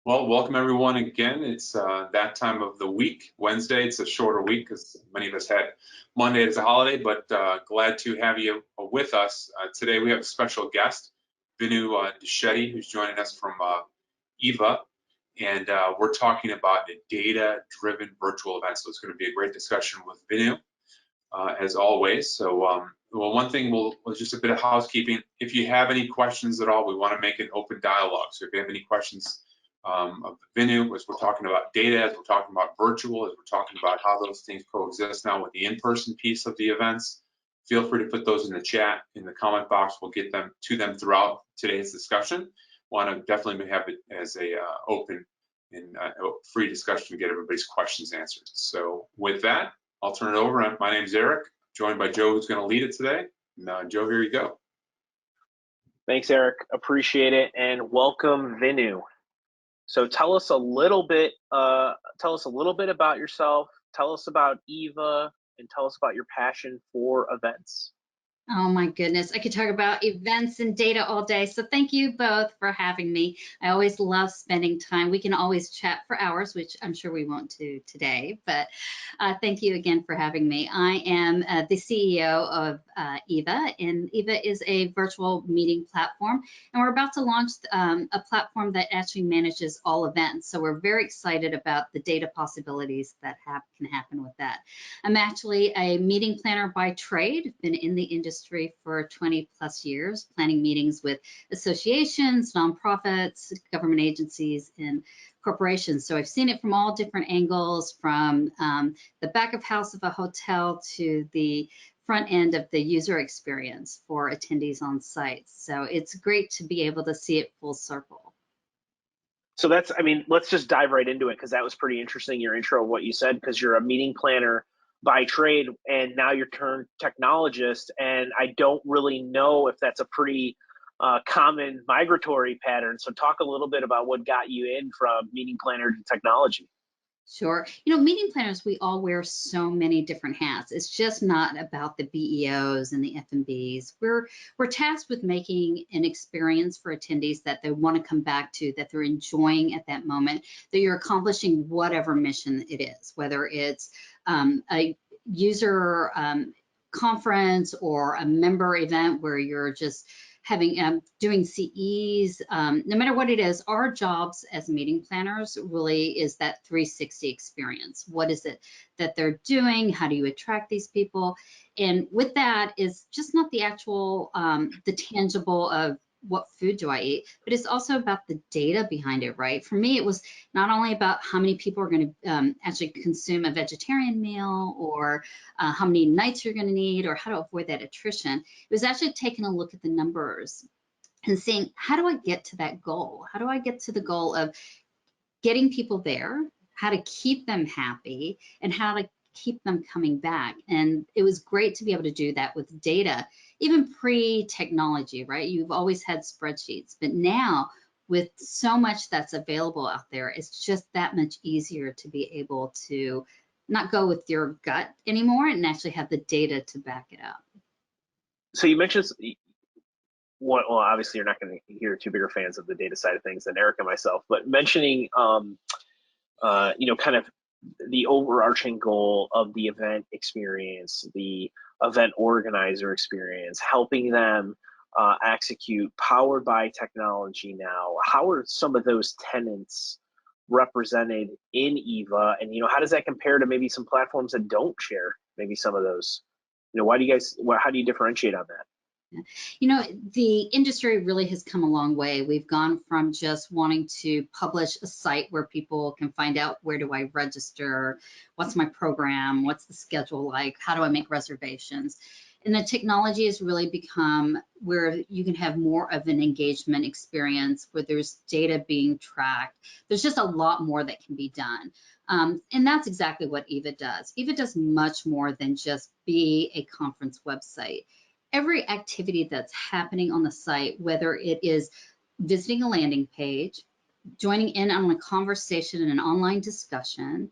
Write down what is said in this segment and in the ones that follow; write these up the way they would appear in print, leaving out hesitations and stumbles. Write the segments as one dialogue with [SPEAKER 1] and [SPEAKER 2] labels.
[SPEAKER 1] Well, welcome everyone again. It's that time of the week, Wednesday. It's a shorter week because many of us had Monday as a holiday, but glad to have you with us. Today we have a special guest, Vinnu Deshetty, who's joining us from EVA, and we're talking about a data-driven virtual event. So it's going to be a great discussion with Vinnu, as always. So, well, one thing was just a bit of housekeeping. If you have any questions at all, we want to make an open dialogue. So if you have any questions of Vinnu, as we're talking about data, as we're talking about virtual, as we're talking about how those things coexist now with the in-person piece of the events, feel free to put those in the chat, in the comment box. We'll get them to them throughout today's discussion. Want to definitely have it as a open and free discussion to get everybody's questions answered. So with that, I'll turn it over. My name's Eric, joined by Joe, who's going to lead it today. And, Joe, here you go.
[SPEAKER 2] Thanks, Eric. Appreciate it, and welcome, Vinnu. So tell us a little bit about yourself. Tell us about EVA, and tell us about your passion for events.
[SPEAKER 3] Oh my goodness, I could talk about events and data all day. So thank you both for having me. I always love spending time. We can always chat for hours, which I'm sure we won't do today, but thank you again for having me. I am the CEO of EVA, and EVA is a virtual meeting platform, and we're about to launch a platform that actually manages all events. So we're very excited about the data possibilities that can happen with that. I'm actually a meeting planner by trade, been in the industry for 20 plus years, planning meetings with associations, nonprofits, government agencies, and corporations. So I've seen it from all different angles, from the back of house of a hotel to the front end of the user experience for attendees on site. So it's great to be able to see it full circle.
[SPEAKER 2] So that's, I mean, let's just dive right into it, because that was pretty interesting, your intro, what you said, because you're a meeting planner by trade, and now you're turned technologist, and I don't really know if that's a pretty common migratory pattern. So talk a little bit about what got you in from meeting planner to technology.
[SPEAKER 3] Sure. You know, meeting planners, we all wear so many different hats. It's just not about the BEOs and the F&Bs. We're tasked with making an experience for attendees that they want to come back to, that they're enjoying at that moment, that you're accomplishing whatever mission it is, whether it's a user conference or a member event where you're just having doing CEs, no matter what it is. Our jobs as meeting planners really is that 360 experience. What is it that they're doing? How do you attract these people? And with that is just not the actual, the tangible of what food do I eat, but it's also about the data behind it, right? For me, it was not only about how many people are going to actually consume a vegetarian meal, or how many nights you're going to need, or how to avoid that attrition. It was actually taking a look at the numbers and seeing, how do I get to that goal? How do I get to the goal of getting people there, how to keep them happy, and how to keep them coming back? And it was great to be able to do that with data, even pre-technology, right? You've always had spreadsheets, but now with so much that's available out there, it's just that much easier to be able to not go with your gut anymore and actually have the data to back it up.
[SPEAKER 2] So you mentioned, well, obviously you're not going to hear two bigger fans of the data side of things than Eric and myself, but mentioning, you know, kind of the overarching goal of the event experience, the event organizer experience, helping them execute, powered by technology now. How are some of those tenets represented in EVA, and, you know, how does that compare to maybe some platforms that don't share maybe some of those? You know, why do you guys, how do you differentiate on that?
[SPEAKER 3] You know, the industry really has come a long way. We've gone from just wanting to publish a site where people can find out, where do I register, what's my program, what's the schedule like, how do I make reservations? And the technology has really become where you can have more of an engagement experience, where there's data being tracked. There's just a lot more that can be done. And that's exactly what EVA does. EVA does much more than just be a conference website. Every activity that's happening on the site, whether it is visiting a landing page, joining in on a conversation in an online discussion,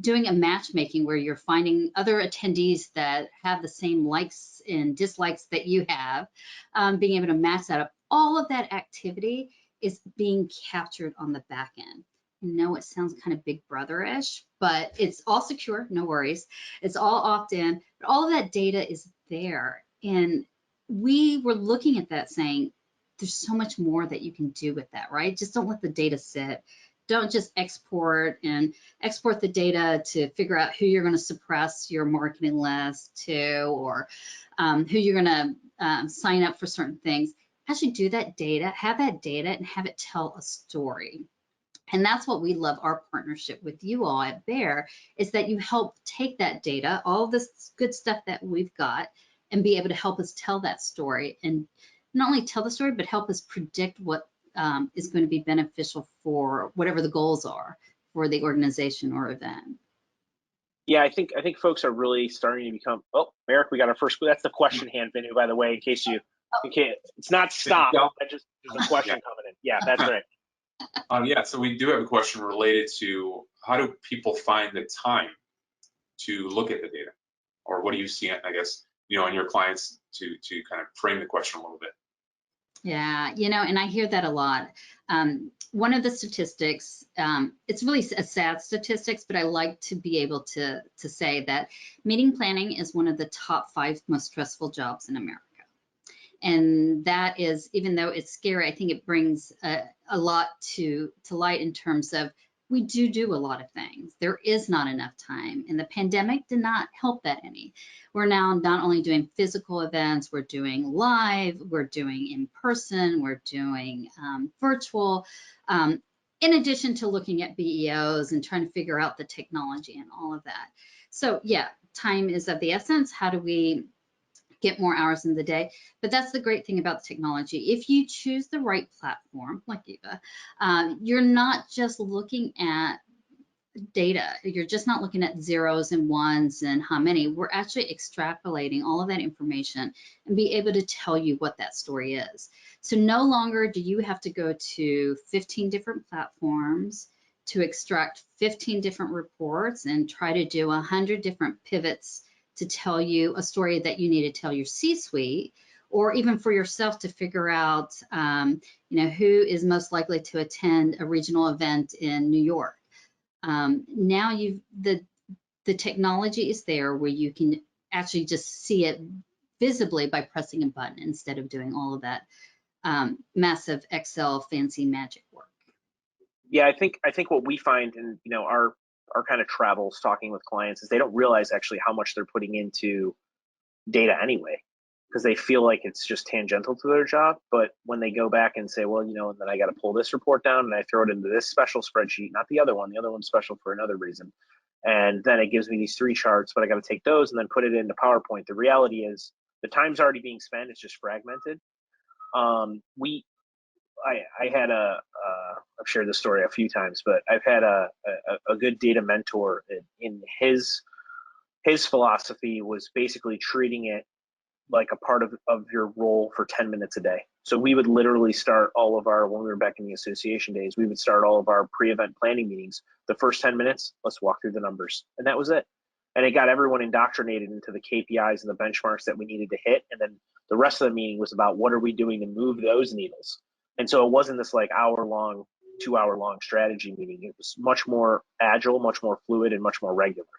[SPEAKER 3] doing a matchmaking where you're finding other attendees that have the same likes and dislikes that you have, being able to match that up, all of that activity is being captured on the back end. I know it sounds kind of Big Brother-ish, but it's all secure, no worries. It's all opt-in, but all of that data is there. And we were looking at that saying, there's so much more that you can do with that, right? Just don't let the data sit. Don't just export the data to figure out who you're going to suppress your marketing list to, or who you're going to sign up for certain things. Actually do that data, have that data, and have it tell a story. And that's what we love our partnership with you all at Bear, is that you help take that data, all this good stuff that we've got, and be able to help us tell that story, and not only tell the story, but help us predict what is going to be beneficial for whatever the goals are for the organization or event.
[SPEAKER 2] Yeah, I think folks are really starting to become. Oh, Eric, we got our first. That's the question hand, Vinnu, by the way, in case you can't. It's not stop. There's a question coming in. Yeah, that's right.
[SPEAKER 1] Yeah, so we do have a question related to how do people find the time to look at the data, or what do you see, I guess, in your clients to kind of frame the question a little bit.
[SPEAKER 3] Yeah, and I hear that a lot. One of the statistics, it's really a sad statistics, but I like to be able to say that meeting planning is one of the top 5 most stressful jobs in America. And that is, even though it's scary, I think it brings a lot to light in terms of we do a lot of things. There is not enough time, and the pandemic did not help that any. We're now not only doing physical events, we're doing live, we're doing in person, we're doing virtual, in addition to looking at BEOs and trying to figure out the technology and all of that. So yeah, time is of the essence. How do we get more hours in the day? But that's the great thing about the technology. If you choose the right platform, like EVA, you're not just looking at data. You're just not looking at zeros and ones and how many. We're actually extrapolating all of that information and be able to tell you what that story is. So no longer do you have to go to 15 different platforms to extract 15 different reports and try to do 100 different pivots to tell you a story that you need to tell your C-suite, or even for yourself to figure out, who is most likely to attend a regional event in New York. Now the technology is there where you can actually just see it visibly by pressing a button instead of doing all of that massive Excel fancy magic work.
[SPEAKER 2] Yeah, I think what we find in our kind of travels talking with clients is they don't realize actually how much they're putting into data anyway, because they feel like it's just tangential to their job. But when they go back and say, well, and then I got to pull this report down and I throw it into this special spreadsheet, not the other one. The other one's special for another reason. And then it gives me these 3 charts, but I got to take those and then put it into PowerPoint. The reality is the time's already being spent. It's just fragmented. I had I've shared this story a few times, but I've had a good data mentor. In his philosophy was basically treating it like a part of your role for 10 minutes a day. So we would literally start all of our, when we were back in the association days, we would start all of our pre-event planning meetings. The first 10 minutes, let's walk through the numbers. And that was it. And it got everyone indoctrinated into the KPIs and the benchmarks that we needed to hit. And then the rest of the meeting was about what are we doing to move those needles. And so it wasn't this like 2-hour-long strategy meeting. It was much more agile, much more fluid, and much more regular.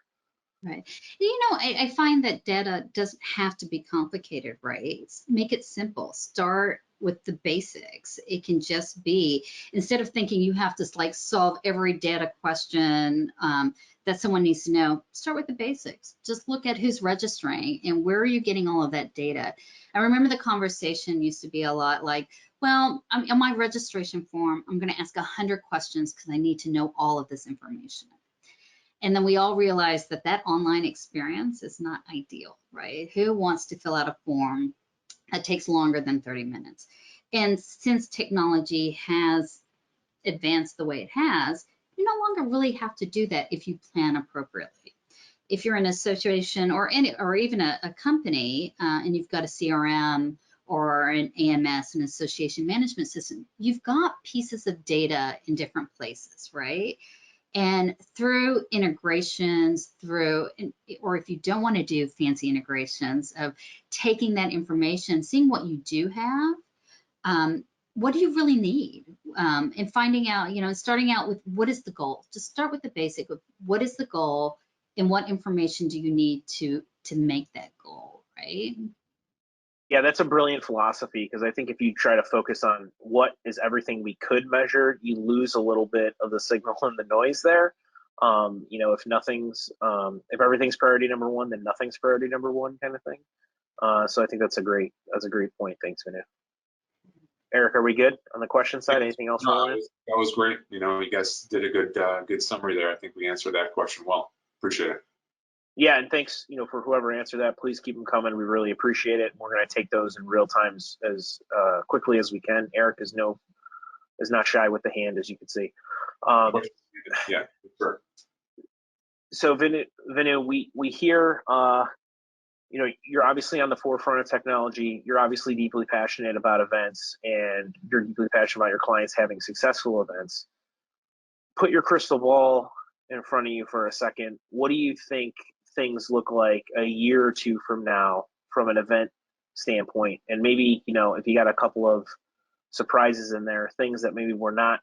[SPEAKER 3] Right. I find that data doesn't have to be complicated, right? Make it simple. Start with the basics. It can just be, instead of thinking you have to like solve every data question that someone needs to know, start with the basics. Just look at who's registering and where are you getting all of that data. I remember the conversation used to be a lot like, well, on my registration form, I'm going to ask 100 questions because I need to know all of this information. And then we all realized that that online experience is not ideal, right? Who wants to fill out a form that takes longer than 30 minutes? And since technology has advanced the way it has, you no longer really have to do that if you plan appropriately. If you're an association or even a company and you've got a CRM or an AMS, an association management system, you've got pieces of data in different places, right? And through integrations, or if you don't want to do fancy integrations of taking that information, seeing what you do have, what do you really need? And finding out, you know, starting out with what is the goal? Just start with the basic of what is the goal and what information do you need to make that goal, right?
[SPEAKER 2] Yeah, that's a brilliant philosophy, because I think if you try to focus on what is everything we could measure, you lose a little bit of the signal and the noise there. You know, if everything's priority number one, then nothing's priority number one, kind of thing. So I think that's a great point. Thanks, Vinnu. Eric, are we good on the question side? Anything else?
[SPEAKER 1] No, that was great. You know, you guys did a good summary there. I think we answered that question well. Appreciate it.
[SPEAKER 2] Yeah, and thanks, you know, for whoever answered that. Please keep them coming. We really appreciate it. We're going to take those in real time as quickly as we can. Eric is not shy with the hand, as you can see.
[SPEAKER 1] Yeah, sure.
[SPEAKER 2] So Vinnu, we hear, you know, you're obviously on the forefront of technology. You're obviously deeply passionate about events, and you're deeply passionate about your clients having successful events. Put your crystal ball in front of you for a second. What do you think things look like a year or two from now from an event standpoint? And maybe, you know, if you got a couple of surprises in there, things that maybe we're not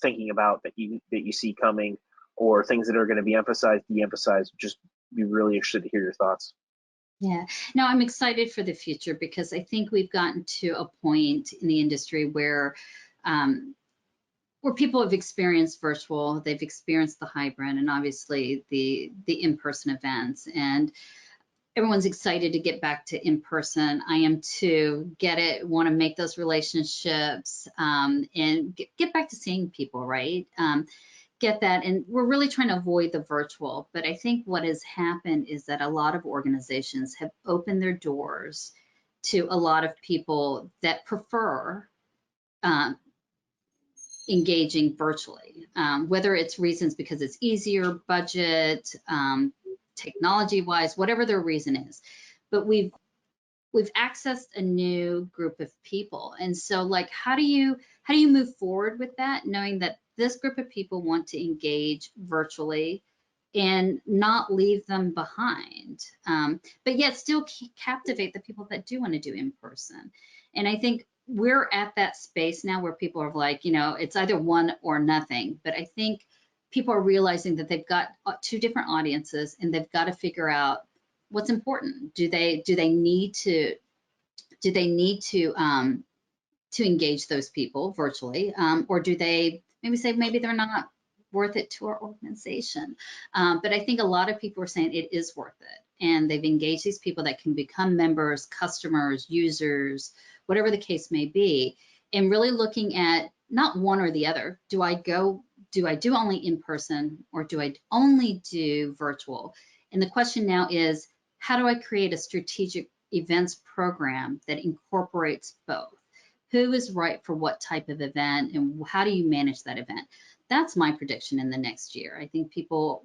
[SPEAKER 2] thinking about that you see coming, or things that are going to be emphasized, de-emphasized, just be really interested to hear your thoughts.
[SPEAKER 3] Yeah, no, I'm excited for the future, because I think we've gotten to a point in the industry where people have experienced virtual, they've experienced the hybrid, and obviously the in-person events, and everyone's excited to get back to in-person. I am too. Get it, want to make those relationships, and get back to seeing people, right? Get that, and we're really trying to avoid the virtual, but I think what has happened is that a lot of organizations have opened their doors to a lot of people that prefer engaging virtually, whether it's reasons because it's easier, budget, technology-wise, whatever their reason is. But we've accessed a new group of people, and so like, how do you move forward with that, knowing that this group of people want to engage virtually and not leave them behind, but yet still captivate the people that do want to do in person? And I think we're at that space now where people are like, you know, it's either one or nothing. But I think people are realizing that they've got two different audiences, and they've got to figure out what's important. Do they need to engage those people virtually, or do they maybe say maybe they're not worth it to our organization? But I think a lot of people are saying it is worth it, and they've engaged these people that can become members, customers, users, whatever the case may be, and really looking at not one or the other. Do I do only in person, or do I only do virtual? And the question now is, how do I create a strategic events program that incorporates both? Who is right for what type of event, and how do you manage that event? That's my prediction in the next year. I think people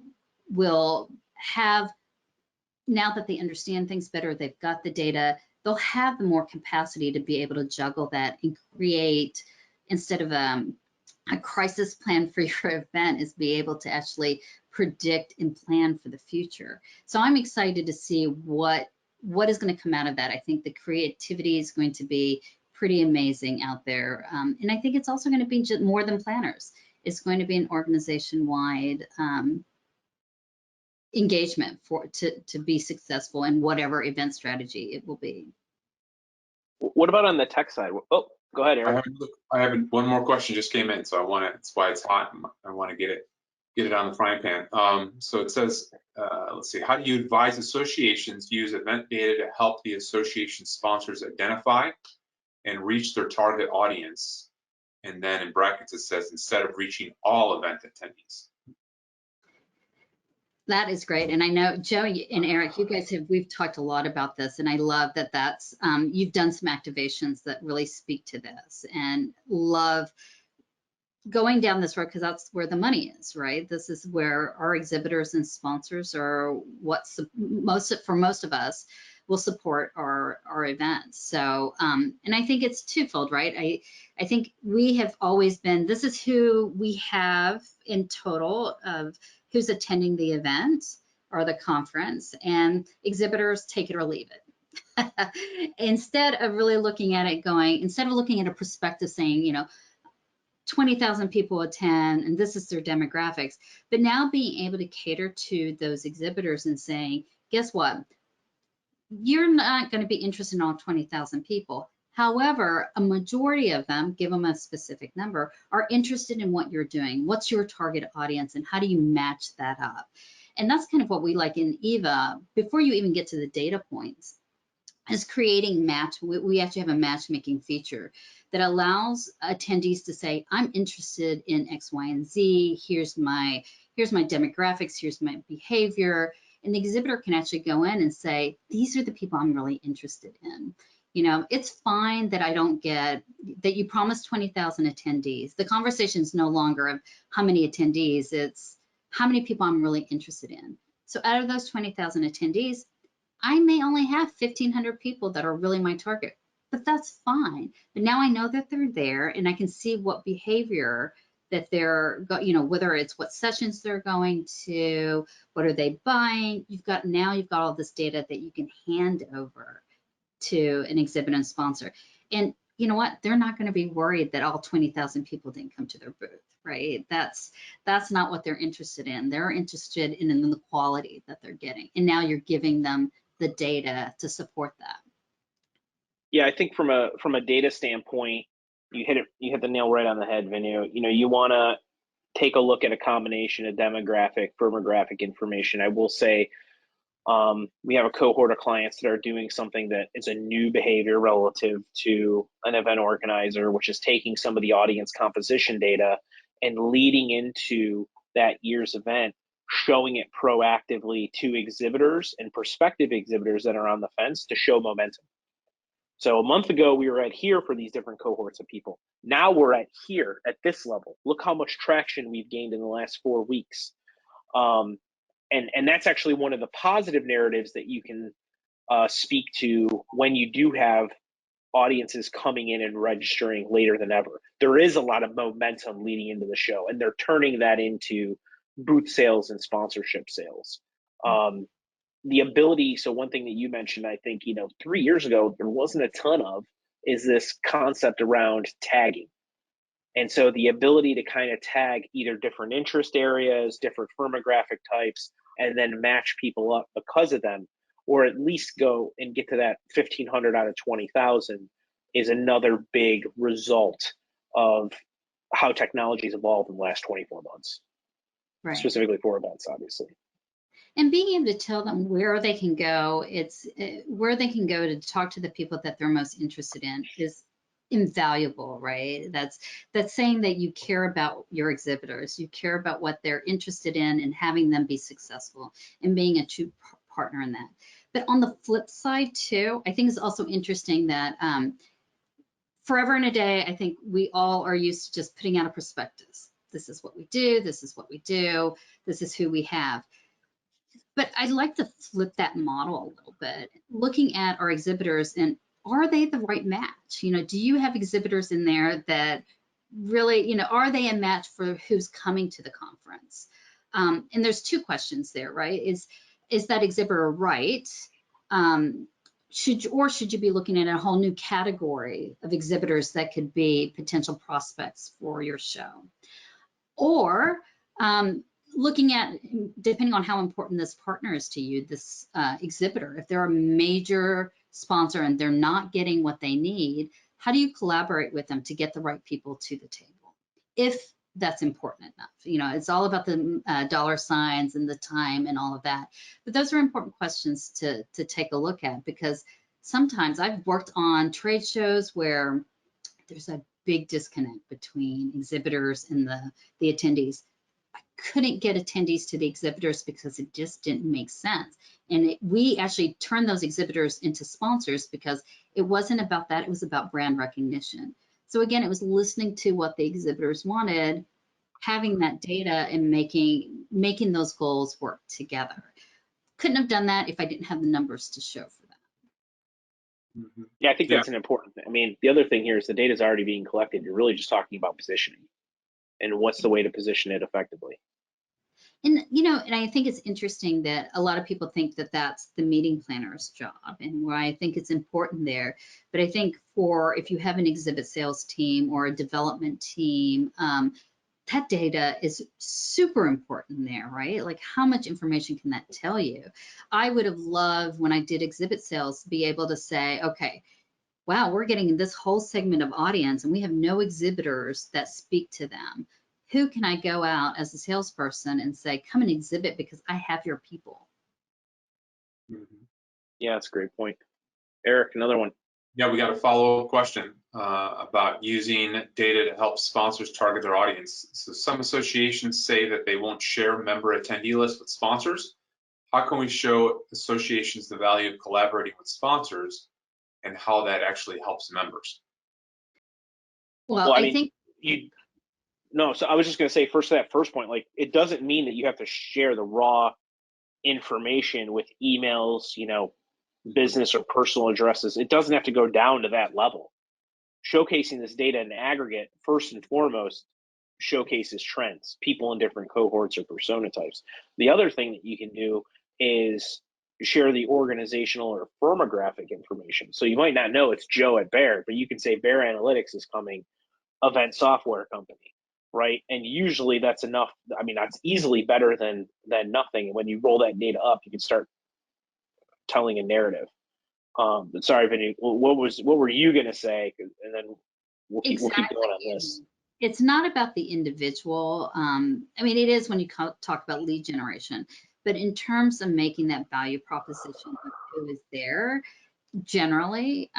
[SPEAKER 3] will have, now that they understand things better, they've got the data, they'll have the more capacity to be able to juggle that and create, instead of a crisis plan for your event, is be able to actually predict and plan for the future. So I'm excited to see what is going to come out of that. I think the creativity is going to be pretty amazing out there. And I think it's also going to be just more than planners. It's going to be an organization-wide engagement to be successful in whatever event strategy it will be.
[SPEAKER 2] What about on the tech side? Oh, go ahead, Eric.
[SPEAKER 1] I have one more question just came in, so that's why it's hot. I want to get it on the frying pan. So it says, let's see, how do you advise associations use event data to help the association sponsors identify and reach their target audience? And then in brackets it says, instead of reaching all event attendees.
[SPEAKER 3] That is great. And I know Joe and Eric, we've talked a lot about this, and I love that you've done some activations that really speak to this, and love going down this road, because that's where the money is, right? This is where our exhibitors and sponsors are for most of us will support our events. So, and I think it's twofold, right? I think we have always been, this is who we have in total of who's attending the event or the conference, and exhibitors take it or leave it. Instead of really looking at it going, instead of looking at a perspective saying, you know, 20,000 people attend and this is their demographics, but now being able to cater to those exhibitors and saying, guess what? You're not going to be interested in all 20,000 people. However, a majority of them, give them a specific number, are interested in what you're doing. What's your target audience and how do you match that up? And that's kind of what we like in EVA, before you even get to the data points, is creating match. We actually have a matchmaking feature that allows attendees to say, I'm interested in X, Y, and Z. Here's my demographics, here's my behavior. And the exhibitor can actually go in and say, these are the people I'm really interested in. You know, it's fine that I don't get, that you promised 20,000 attendees. The conversation is no longer of how many attendees, it's how many people I'm really interested in. So out of those 20,000 attendees, I may only have 1,500 people that are really my target, but that's fine. But now I know that they're there and I can see what behavior that they're, you know, whether it's what sessions they're going to, what are they buying. Now you've got all this data that you can hand over to an exhibit and sponsor. And you know what? They're not going to be worried that all 20,000 people didn't come to their booth, right? That's not what they're interested in. They're interested in the quality that they're getting. And now you're giving them the data to support that.
[SPEAKER 2] Yeah, I think from a data standpoint, you hit the nail right on the head, Vinnu. You know, you want to take a look at a combination of demographic, firmographic information. I will say we have a cohort of clients that are doing something that is a new behavior relative to an event organizer, which is taking some of the audience composition data and leading into that year's event, showing it proactively to exhibitors and prospective exhibitors that are on the fence to show momentum. So a month ago, we were at here for these different cohorts of people. Now we're at here at this level. Look how much traction we've gained in the last 4 weeks. And that's actually one of the positive narratives that you can speak to when you do have audiences coming in and registering later than ever. There is a lot of momentum leading into the show, and they're turning that into booth sales and sponsorship sales. The ability, so one thing that you mentioned, I think, 3 years ago, there wasn't a ton of, is this concept around tagging. And so the ability to kind of tag either different interest areas, different firmographic types, and then match people up because of them, or at least go and get to that 1,500 out of 20,000 is another big result of how technology has evolved in the last 24 months, right. Specifically for events, obviously.
[SPEAKER 3] And being able to tell them where they can go, where they can go to talk to the people that they're most interested in is invaluable, right? That's saying that you care about your exhibitors, you care about what they're interested in and having them be successful and being a true partner in that. But on the flip side too, I think it's also interesting that forever and a day, I think we all are used to just putting out a prospectus. This is what we do, this is what we do, this is who we have. But I'd like to flip that model a little bit, looking at our exhibitors and are they the right match? Do you have exhibitors in there that really, are they a match for who's coming to the conference? And there's two questions there, right? Is that exhibitor right? Should you be looking at a whole new category of exhibitors that could be potential prospects for your show? Or looking at, depending on how important this partner is to you, this exhibitor, if they're a major sponsor and they're not getting what they need, how do you collaborate with them to get the right people to the table? If that's important enough. It's all about the dollar signs and the time and all of that. But those are important questions to take a look at, because sometimes I've worked on trade shows where there's a big disconnect between exhibitors and the attendees. I couldn't get attendees to the exhibitors because it just didn't make sense. And we actually turned those exhibitors into sponsors because it wasn't about that, it was about brand recognition. So again, it was listening to what the exhibitors wanted, having that data and making those goals work together. Couldn't have done that if I didn't have the numbers to show for that.
[SPEAKER 2] Mm-hmm. Yeah, I think that's an important thing. I mean, the other thing here is the data is already being collected. You're really just talking about positioning and what's the way to position it effectively.
[SPEAKER 3] And, you know, and I think it's interesting that a lot of people think that that's the meeting planner's job, and where I think it's important there. But I think for, if you have an exhibit sales team or a development team, that data is super important there, right? Like, how much information can that tell you? I would have loved, when I did exhibit sales, to be able to say, okay, wow, we're getting this whole segment of audience and we have no exhibitors that speak to them. Who can I go out as a salesperson and say, come and exhibit because I have your people?
[SPEAKER 2] Yeah, that's a great point. Eric, another one.
[SPEAKER 1] Yeah, we got a follow-up question about using data to help sponsors target their audience. So some associations say that they won't share member attendee lists with sponsors. How can we show associations the value of collaborating with sponsors and how that actually helps members?
[SPEAKER 3] Well, I think
[SPEAKER 2] no, so I was just going to say, first, to that first point, like, it doesn't mean that you have to share the raw information with emails, you know, business or personal addresses. It doesn't have to go down to that level. Showcasing this data in aggregate, first and foremost, showcases trends, people in different cohorts or persona types. The other thing that you can do is share the organizational or firmographic information. So you might not know it's Joe at Bear, but you can say Bear Analytics is coming, event software company, right? And usually that's enough. I mean, that's easily better than nothing. And when you roll that data up, you can start telling a narrative. But sorry, Vinny, what were you going to say? And then we'll keep going on this.
[SPEAKER 3] It's not about the individual. I mean, it is when you talk about lead generation, but in terms of making that value proposition of who is there, generally,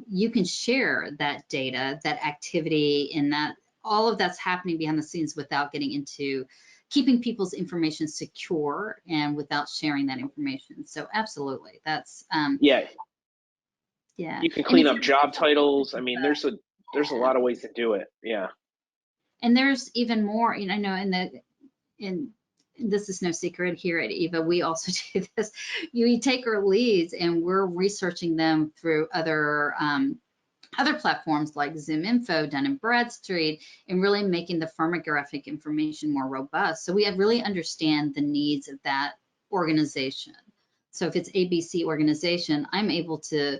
[SPEAKER 3] you can share that data, that activity, and that all of that's happening behind the scenes without getting into keeping people's information secure and without sharing that information. So absolutely, that's
[SPEAKER 2] yeah. You can clean up job titles. I mean, there's a lot of ways to do it. Yeah.
[SPEAKER 3] And there's even more, you know, in this is no secret here at EVA, we also do this. We take our leads and we're researching them through other platforms like Zoom Info, Dun & Bradstreet, and really making the firmographic information more robust. So we really understand the needs of that organization. So if it's ABC organization, I'm able to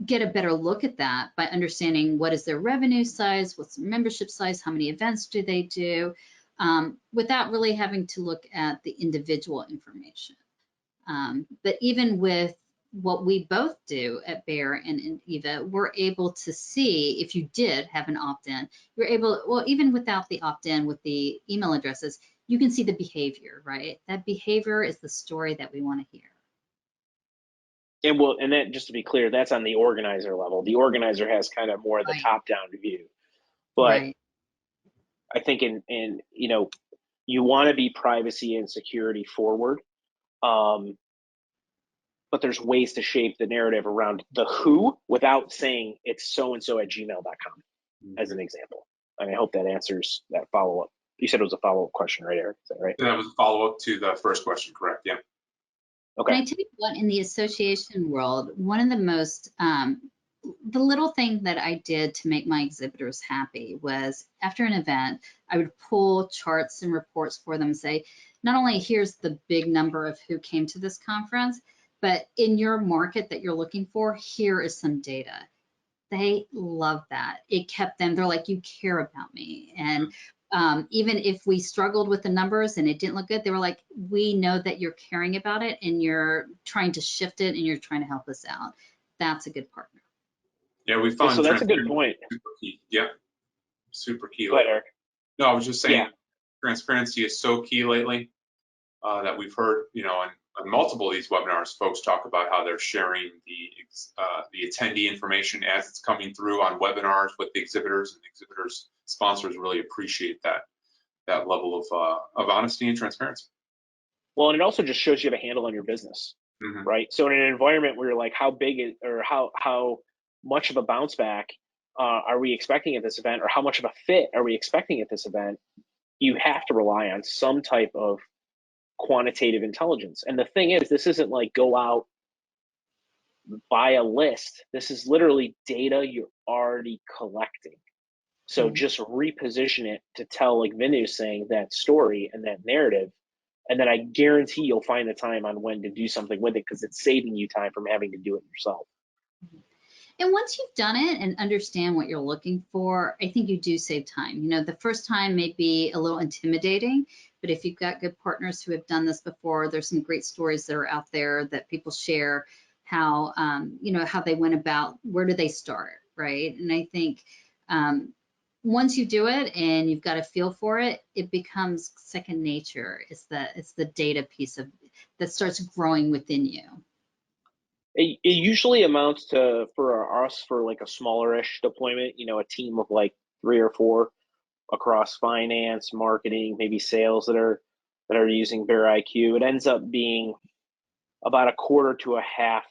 [SPEAKER 3] get a better look at that by understanding what is their revenue size, what's their membership size, how many events do they do, without really having to look at the individual information. But even with what we both do at Bear and in EVA, we're able to see if you did have an opt-in, you're able, well, even without the opt-in with the email addresses, you can see the behavior, right? That behavior is the story that we want to hear.
[SPEAKER 2] And then just to be clear, that's on the organizer level. The organizer has kind of more of the top-down view. But I think in you know, you want to be privacy and security forward. But there's ways to shape the narrative around the who without saying it's so-and-so at gmail.com, as an example. And I hope that answers that follow-up. You said it was a follow-up question, right, Eric? Is that right?
[SPEAKER 1] That was a follow-up to the first question, correct? Yeah.
[SPEAKER 2] Okay.
[SPEAKER 3] And I tell you what, in the association world, one of the most, the little thing that I did to make my exhibitors happy was after an event, I would pull charts and reports for them and say, not only here's the big number of who came to this conference, but in your market that you're looking for, here is some data. They love that. It kept them, they're like, you care about me. And even if we struggled with the numbers and it didn't look good, they were like, we know that you're caring about it and you're trying to shift it and you're trying to help us out. That's a good partner.
[SPEAKER 1] Yeah, we found
[SPEAKER 2] so that's a good point.
[SPEAKER 1] Super key. Yeah, super key.
[SPEAKER 2] Go ahead, Eric.
[SPEAKER 1] No, I was just saying, transparency is so key lately that we've heard, you know, on multiple of these webinars, folks talk about how they're sharing the attendee information as it's coming through on webinars with the exhibitors, and the exhibitors sponsors really appreciate that level of honesty and transparency.
[SPEAKER 2] Well, and it also just shows you have a handle on your business, right? So in an environment where you're like, how big is, or how much of a bounce back are we expecting at this event, or how much of a fit are we expecting at this event? You have to rely on some type of quantitative intelligence. And the thing is, this isn't like go out, buy a list. This is literally data you're already collecting. So just reposition it to tell, like Vinnu is saying, that story and that narrative And then I guarantee you'll find the time on when to do something with it, because it's saving you time from having to do it yourself.
[SPEAKER 3] And once you've done it and understand what you're looking for, I think you do save time. You know, the first time may be a little intimidating, but if you've got good partners who have done this before, there's some great stories that are out there that people share how, you know, how they went about, where do they start, right? And I think once you do it and you've got a feel for it, it becomes second nature. It's the data piece of that starts growing within you.
[SPEAKER 2] It usually amounts to, for us, for like a smaller-ish deployment, you know, a team of like 3 or 4 across finance, marketing, maybe sales that are using Bear IQ. It ends up being about 1/4 to 1/2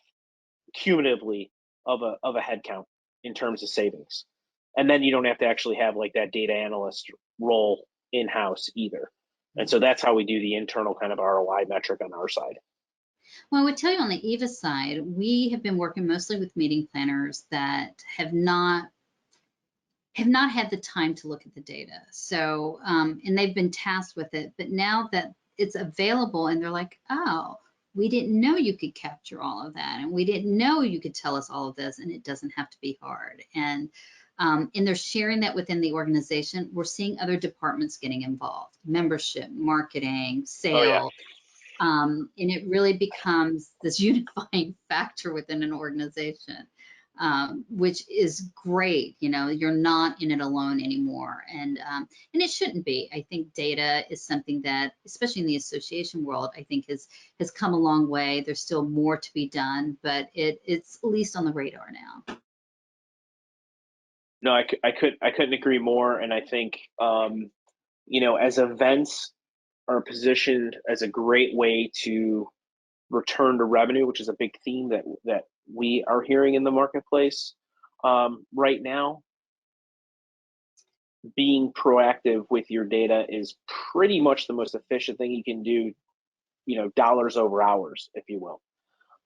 [SPEAKER 2] cumulatively of a headcount in terms of savings. And then you don't have to actually have like that data analyst role in-house either. And so that's how we do the internal kind of ROI metric on our side.
[SPEAKER 3] Well, I would tell you on the EVA side, we have been working mostly with meeting planners that have not had the time to look at the data. So, and they've been tasked with it, but now that it's available and they're like, oh, we didn't know you could capture all of that. And we didn't know you could tell us all of this, and it doesn't have to be hard. And they're sharing that within the organization. We're seeing other departments getting involved, membership, marketing, sales.
[SPEAKER 2] Oh, yeah.
[SPEAKER 3] And it really becomes this unifying factor within an organization, which is great. You know, you're not in it alone anymore, and it shouldn't be. I think data is something that, especially in the association world, I think has come a long way. There's still more to be done, but it's at least on the radar now.
[SPEAKER 2] No, I couldn't agree more. And I think, you know, as events are positioned as a great way to return to revenue, which is a big theme that we are hearing in the marketplace right now, being proactive with your data is pretty much the most efficient thing you can do, you know, dollars over hours, if you will.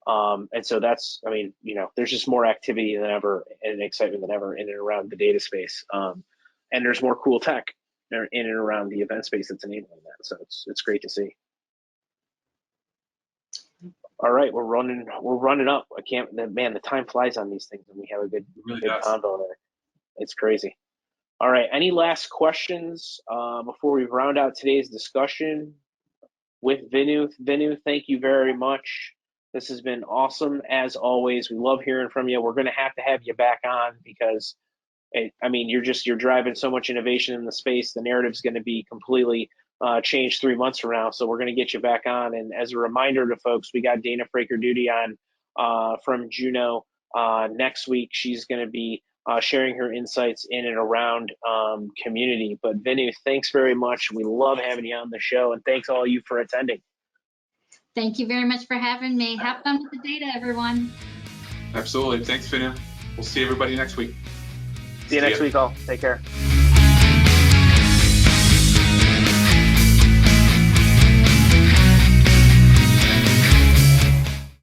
[SPEAKER 2] And so that's, I mean, you know, there's just more activity than ever and excitement than ever in and around the data space. And there's more cool tech in and around the event space that's enabling that. So it's great to see. All right, we're running up. Man, the time flies on these things, and we have a good convo there. It's crazy. All right, any last questions before we round out today's discussion with Vinnu? Vinnu, thank you very much. This has been awesome as always. We love hearing from you. We're going to have you back on because, I mean, you're driving so much innovation in the space. The narrative's going to be completely changed 3 months from now. So we're going to get you back on. And as a reminder to folks, we got Dana Fraker-Duty on from Juno next week. She's going to be sharing her insights in and around community. But Vinnu, thanks very much. We love having you on the show, and thanks all of you for attending.
[SPEAKER 3] Thank you very much for having me. Have fun with the data, everyone.
[SPEAKER 1] Absolutely. Thanks, Vinnu. We'll see everybody next week.
[SPEAKER 2] See you next week, all. Take care.